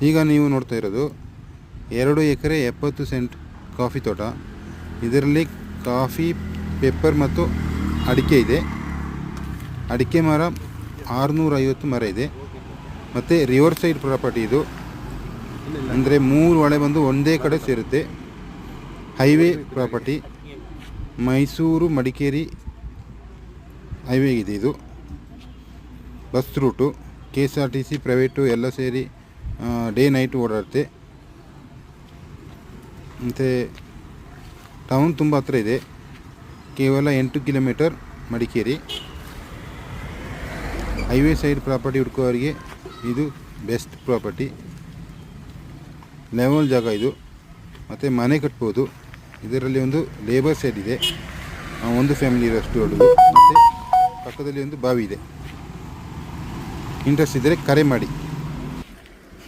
ಈಗ ನೀವು ನೋಡ್ತಾ ಇರೋದು 2 ಎಕರೆ 70 ಸೆಂಟ್ ಕಾಫಿ ತೋಟ. ಇದರಲ್ಲಿ ಕಾಫಿ, ಪೆಪ್ಪರ್ ಮತ್ತು ಅಡಿಕೆ ಇದೆ. ಅಡಿಕೆ ಮರ 650 ಮರ ಇದೆ. ಮತ್ತು ರಿವರ್ ಸೈಡ್ ಪ್ರಾಪರ್ಟಿ ಇದು, ಅಂದರೆ 3 ಹೊಳೆ ಬಂದು ಒಂದೇ ಕಡೆ ಸೇರುತ್ತೆ. Highway property, Mysuru Madikeri highway ಇದೆ. ಇದು ಬಸ್ ರೂಟು, KSRTC ಪ್ರೈವೇಟು ಎಲ್ಲ ಸೇರಿ ಡೇ ನೈಟ್ ಓಡಾಡುತ್ತೆ. ಮತ್ತು ಟೌನ್ ತುಂಬ ಹತ್ರ ಇದೆ, ಕೇವಲ 8 kilometre Madikeri. Highway side property ಹುಡುಕೋರಿಗೆ ಇದು ಬೆಸ್ಟ್ ಪ್ರಾಪರ್ಟಿ. ಲೆವೆಲ್ ಜಾಗ ಇದು, ಮತ್ತು ಮನೆ ಕಟ್ಬೋದು. ಇದರಲ್ಲಿ ಒಂದು ಲೇಬರ್ ಸೈಡ್ ಇದೆ, ಒಂದು ಫ್ಯಾಮಿಲಿ ಇರೋಷ್ಟು ದೊಡ್ಡದು. ಮತ್ತು ಪಕ್ಕದಲ್ಲಿ ಒಂದು ಬಾವಿ ಇದೆ. ಇಂಟ್ರೆಸ್ಟ್ ಇದ್ದರೆ ಕರೆ ಮಾಡಿ.